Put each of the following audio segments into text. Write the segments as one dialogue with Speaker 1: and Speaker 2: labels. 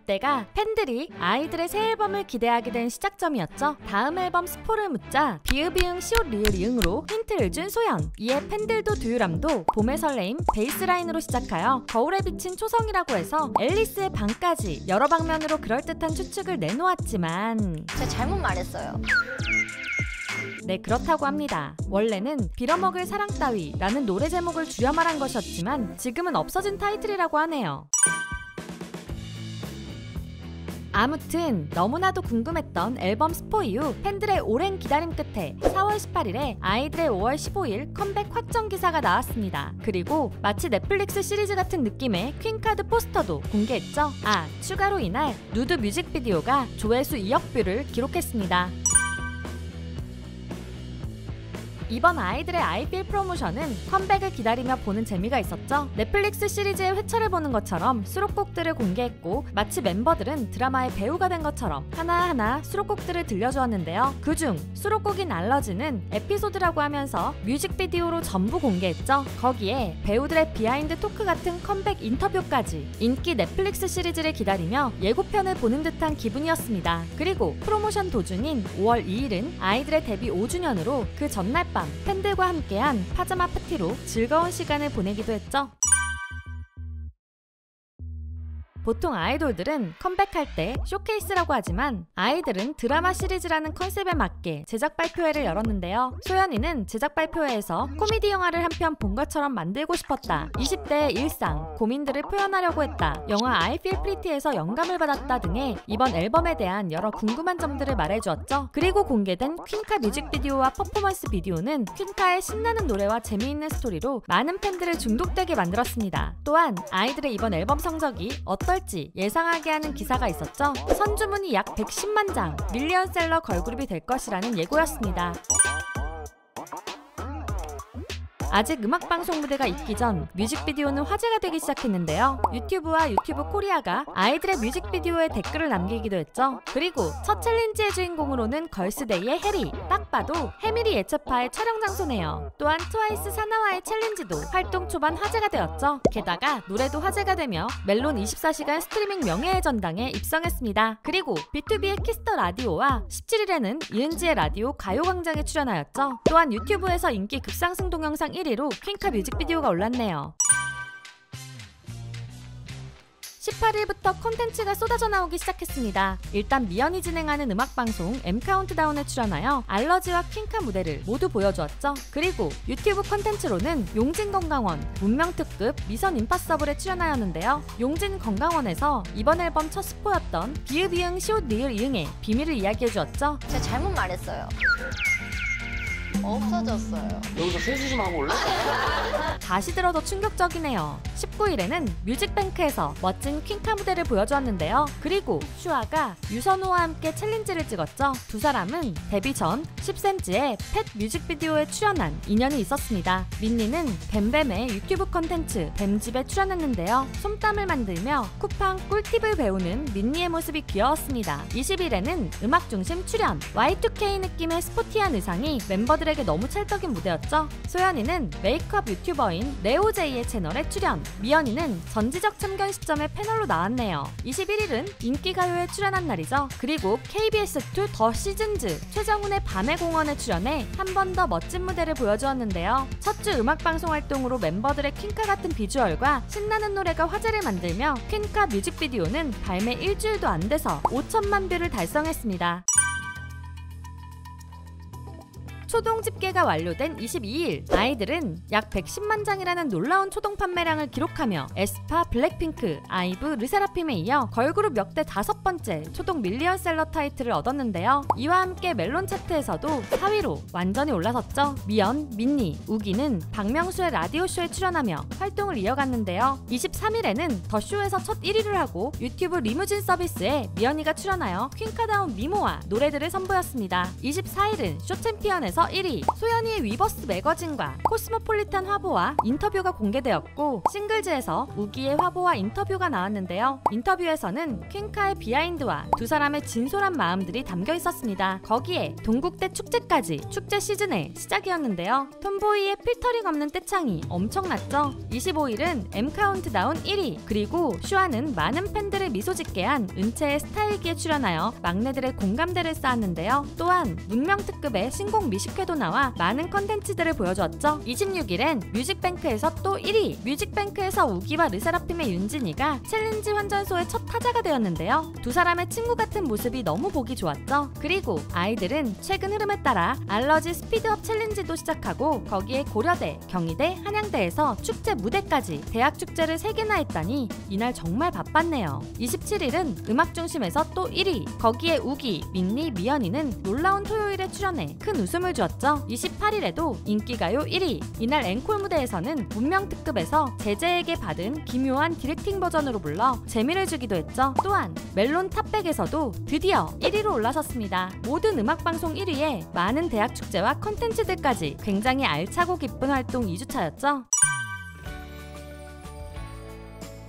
Speaker 1: 이때가 팬들이 아이들의 새 앨범을 기대하게 된 시작점이었죠. 다음 앨범 스포를 묻자 비읍이응 시옷 리을 이응으로 힌트를 준 소연. 이에 팬들도 두유람도 봄의 설레임 베이스라인으로 시작하여 거울에 비친 초성이라고 해서 앨리스의 방까지 여러 방면으로 그럴듯한 추측을 내놓았지만
Speaker 2: 제가 잘못 말했어요.
Speaker 1: 네, 그렇다고 합니다. 원래는 빌어먹을 사랑 따위 라는 노래 제목을 줄여 말한 것이었지만 지금은 없어진 타이틀이라고 하네요. 아무튼 너무나도 궁금했던 앨범 스포 이후 팬들의 오랜 기다림 끝에 4월 18일에 아이들의 5월 15일 컴백 확정 기사가 나왔습니다. 그리고 마치 넷플릭스 시리즈 같은 느낌의 퀸카드 포스터도 공개했죠. 추가로 이날 누드 뮤직비디오가 조회수 2억 뷰를 기록했습니다. 이번 아이들의 아이필 프로모션은 컴백을 기다리며 보는 재미가 있었죠. 넷플릭스 시리즈의 회차를 보는 것처럼 수록곡들을 공개했고 마치 멤버들은 드라마의 배우가 된 것처럼 하나하나 수록곡들을 들려주었는데요. 그중 수록곡인 알러지는 에피소드라고 하면서 뮤직비디오로 전부 공개했죠. 거기에 배우들의 비하인드 토크 같은 컴백 인터뷰까지. 인기 넷플릭스 시리즈를 기다리며 예고편을 보는 듯한 기분이었습니다. 그리고 프로모션 도중인 5월 2일은 아이들의 데뷔 5주년으로 그 전날 밤 팬들과 함께한 파자마 파티로 즐거운 시간을 보내기도 했죠. 보통 아이돌들은 컴백할 때 쇼케이스라고 하지만 아이들은 드라마 시리즈라는 컨셉에 맞게 제작 발표회를 열었는데요. 소연이는 제작 발표회에서 코미디 영화를 한 편 본 것처럼 만들고 싶었다. 20대의 일상, 고민들을 표현하려고 했다. 영화 I Feel Pretty에서 영감을 받았다 등의 이번 앨범에 대한 여러 궁금한 점들을 말해주었죠. 그리고 공개된 퀸카 뮤직비디오와 퍼포먼스 비디오는 퀸카의 신나는 노래와 재미있는 스토리로 많은 팬들을 중독되게 만들었습니다. 또한 아이들의 이번 앨범 성적이 어떨지 예상하게 하는 기사가 있었죠. 선주문이 약 110만 장, 밀리언셀러 걸그룹이 될 것이라는 예고였습니다. 아직 음악방송 무대가 있기 전 뮤직비디오는 화제가 되기 시작했는데요. 유튜브와 유튜브 코리아가 아이들의 뮤직비디오에 댓글을 남기기도 했죠. 그리고 첫 챌린지의 주인공으로는 걸스데이의 해리, 딱 봐도 해밀이 예체파의 촬영 장소네요. 또한 트와이스 사나와의 챌린지도 활동 초반 화제가 되었죠. 게다가 노래도 화제가 되며 멜론 24시간 스트리밍 명예의 전당에 입성했습니다. 그리고 B2B의 키스터 라디오와 17일에는 이은지의 라디오 가요광장에 출연하였죠. 또한 유튜브에서 인기 급상승 동영상 1위로 퀸카 뮤직비디오가 올랐네요. 18일부터 콘텐츠가 쏟아져 나오기 시작했습니다. 일단 미연이 진행하는 음악방송 M카운트다운에 출연하여 알러지와 퀸카 무대를 모두 보여주었죠. 그리고 유튜브 콘텐츠로는 용진건강원, 문명특급 미션 임파서블에 출연하였는데요. 용진건강원에서 이번 앨범 첫 스포였던 비읍이응 시옷 리을 이응의 비밀을 이야기해주었죠.
Speaker 2: 제가 잘못 말했어요. 없어졌어요.
Speaker 3: 여기서 세수 좀 하고 올래?
Speaker 1: 다시 들어도 충격적이네요. 19일에는 뮤직뱅크에서 멋진 퀸카 무대를 보여주었는데요. 그리고 슈아가 유선호와 함께 챌린지를 찍었죠. 두 사람은 데뷔 전 10cm의 팻 뮤직비디오에 출연한 인연이 있었습니다. 민니는 뱀뱀의 유튜브 컨텐츠 뱀집에 출연했는데요. 솜땀을 만들며 쿠팡 꿀팁을 배우는 민니의 모습이 귀여웠습니다. 20일에는 음악 중심 출연, Y2K 느낌의 스포티한 의상이 멤버들에게 너무 찰떡인 무대였죠. 소연이는 메이크업 유튜버인 레오제이의 채널에 출연, 미연이는 전지적 참견 시점에 패널로 나왔네요. 21일은 인기가요에 출연한 날이죠. 그리고 KBS2 더 시즌즈 최정훈의 밤의 공원에 출연해 한 번 더 멋진 무대를 보여주었는데요. 첫 주 음악방송 활동으로 멤버들의 퀸카 같은 비주얼과 신나는 노래가 화제를 만들며 퀸카 뮤직비디오는 발매 일주일도 안 돼서 5천만 뷰를 달성했습니다. 초동 집계가 완료된 22일, 아이들은 약 110만 장이라는 놀라운 초동 판매량을 기록하며 에스파, 블랙핑크, 아이브, 르세라핌에 이어 걸그룹 역대 5번째 초동 밀리언셀러 타이틀을 얻었는데요. 이와 함께 멜론 차트에서도 4위로 완전히 올라섰죠. 미연, 민니, 우기는 박명수의 라디오쇼에 출연하며 활동을 이어갔는데요. 23일에는 더쇼에서 첫 1위를 하고 유튜브 리무진 서비스에 미연이가 출연하여 퀸카다운 미모와 노래들을 선보였습니다. 24일은 쇼챔피언에서 밴크에서 1위, 소연이의 위버스 매거진과 코스모폴리탄 화보와 인터뷰가 공개되었고, 싱글즈에서 우기의 화보와 인터뷰가 나왔는데요. 인터뷰에서는 퀸카의 비하인드와 두 사람의 진솔한 마음들이 담겨 있었습니다. 거기에 동국대 축제까지 축제 시즌의 시작이었는데요. 톰보이의 필터링 없는 떼창이 엄청났죠. 25일은 M카운트다운 1위, 그리고 슈아는 많은 팬들을 미소 짓게 한 은채의 스타일기에 출연하여 막내들의 공감대를 쌓았는데요. 또한 문명특급의 신곡 미식회도 나와 많은 컨텐츠들을 보여주었죠. 26일엔 뮤직뱅크에서 또 1위, 뮤직뱅크에서 우기와 르세라핌의 윤진이가 챌린지 환전소의 첫 타자가 되었는데요. 두 사람의 친구 같은 모습이 너무 보기 좋았죠. 그리고 아이들은 최근 흐름에 따라 알러지 스피드업 챌린지도 시작하고, 거기에 고려대, 경희대, 한양대에서 축제 무대까지 대학 축제를 3개나 했다니 이날 정말 바빴네요. 27일은 음악중심에서 또 1위, 거기에 우기, 민니, 미연이는 놀라운 토요일에 출연해 큰 웃음을 주었죠. 28일에도 인기가요 1위, 이날 앵콜 무대에서는 문명특급에서 제재에게 받은 기묘한 디렉팅 버전으로 불러 재미를 주기도 했죠. 또한 멜론 탑백에서도 드디어 1위로 올라섰습니다. 모든 음악방송 1위에 많은 대학 축제와 컨텐츠들까지 굉장히 알차고 기쁜 활동 2주차였죠.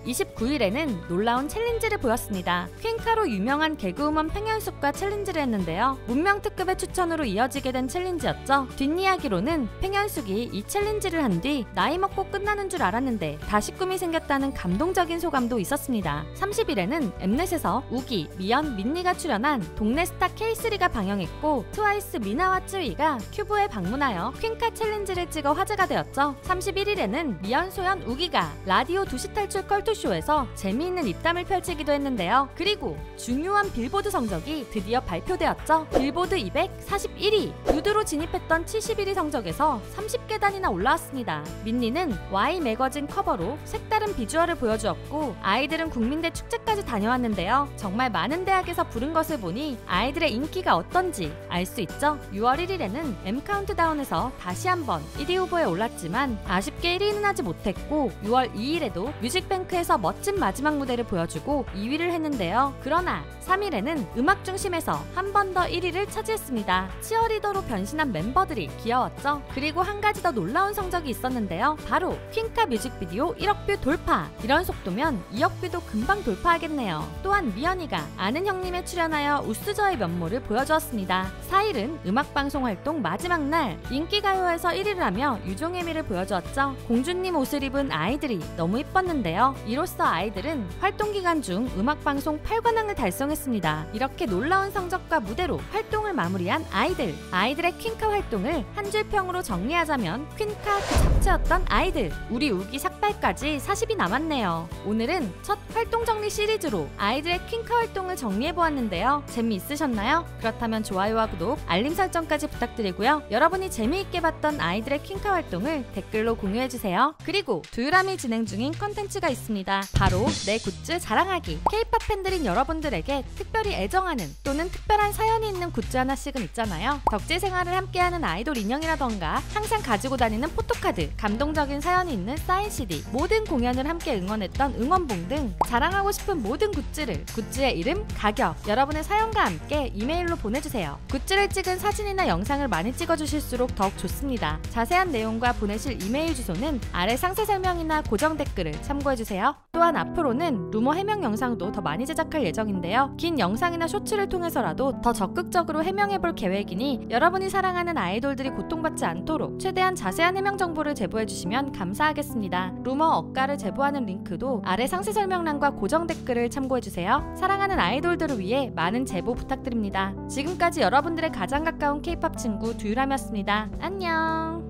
Speaker 1: 29일에는 놀라운 챌린지를 보였습니다. 퀸카로 유명한 개그우먼 팽현숙과 챌린지를 했는데요. 문명특급의 추천으로 이어지게 된 챌린지였죠. 뒷이야기로는 팽현숙이 이 챌린지를 한 뒤 나이 먹고 끝나는 줄 알았는데 다시 꿈이 생겼다는 감동적인 소감도 있었습니다. 30일에는 엠넷에서 우기, 미연, 민니가 출연한 동네 스타 K3가 방영했고, 트와이스 미나와 쯔위가 큐브에 방문하여 퀸카 챌린지를 찍어 화제가 되었죠. 31일에는 미연, 소연, 우기가 라디오 2시 탈출 컬투쇼에서 재미있는 입담을 펼치기도 했는데요. 그리고 중요한 빌보드 성적이 드디어 발표되었죠. 빌보드 241위, 누드로 진입했던 71위 성적에서 30계단이나 올라왔습니다. 민니는 Y 매거진 커버로 색다른 비주얼을 보여주었고, 아이들은 국민대 축제까지 다녀왔는데요. 정말 많은 대학에서 부른 것을 보니 아이들의 인기가 어떤지 알 수 있죠. 6월 1일에는 M카운트다운에서 다시 한번 1위 후보에 올랐지만 아쉽게 1위는 하지 못했고, 6월 2일에도 뮤직뱅크에서 멋진 마지막 무대를 보여주고 2위를 했는데요. 그러나 3일에는 음악중심에서 한 번 더 1위를 차지했습니다. 치어리더로 변신한 멤버들이 귀여웠죠. 그리고 한 가지 더 놀라운 성적이 있었는데요. 바로 퀸카 뮤직비디오 1억 뷰 돌파! 이런 속도면 2억 뷰도 금방 돌파하겠네요. 또한 미연이가 아는 형님에 출연하여 우스저의 면모를 보여주었습니다. 4일은 음악방송 활동 마지막 날, 인기가요에서 1위를 하며 유종의 미를 보여주었죠. 공주님 옷을 입은 아이들이 너무 이뻤는데요. 이로써 아이들은 활동기간 중 음악방송 8관왕을 달성했습니다. 이렇게 놀라운 성적과 무대로 활동을 마무리한 아이들의 퀸카 활동을 한 줄 평으로 정리하자면, 퀸카 그 잡채였던 아이들, 우리 우기 삭발까지 40이 남았네요. 오늘은 첫 활동 정리 시리즈로 아이들의 퀸카 활동을 정리해보았는데요. 재미있으셨나요? 그렇다면 좋아요와 구독, 알림 설정까지 부탁드리고요. 여러분이 재미있게 봤던 아이들의 퀸카 활동을 댓글로 공유해주세요. 그리고 두유람이 진행 중인 컨텐츠가 있습니다. 바로 내 굿즈 자랑하기. K-POP 팬들인 여러분들에게 특별히 애정하는 또는 특별한 사연이 있는 굿즈 하나씩은 있잖아요. 덕질 생활을 함께하는 아이돌 인형이라던가 항상 가지고 다니는 포토카드, 감동적인 사연이 있는 사인 CD, 모든 공연을 함께 응원했던 응원봉 등 자랑하고 싶은 모든 굿즈를 굿즈의 이름, 가격, 여러분의 사연과 함께 이메일로 보내주세요. 굿즈를 찍은 사진이나 영상을 많이 찍어주실수록 더욱 좋습니다. 자세한 내용과 보내실 이메일 주소는 아래 상세 설명이나 고정 댓글을 참고해주세요. 또한 앞으로는 루머 해명 영상도 더 많이 제작할 예정인데요. 긴 영상이나 쇼츠를 통해서라도 더 적극적으로 해명해볼 계획이니 여러분이 사랑하는 아이돌들이 고통받지 않도록 최대한 자세한 해명 정보를 제보해주시면 감사하겠습니다. 루머 억가를 제보하는 링크도 아래 상세 설명란과 고정 댓글을 참고해주세요. 사랑하는 아이돌들을 위해 많은 제보 부탁드립니다. 지금까지 여러분들의 가장 가까운 K-POP 친구 두유람이었습니다. 안녕!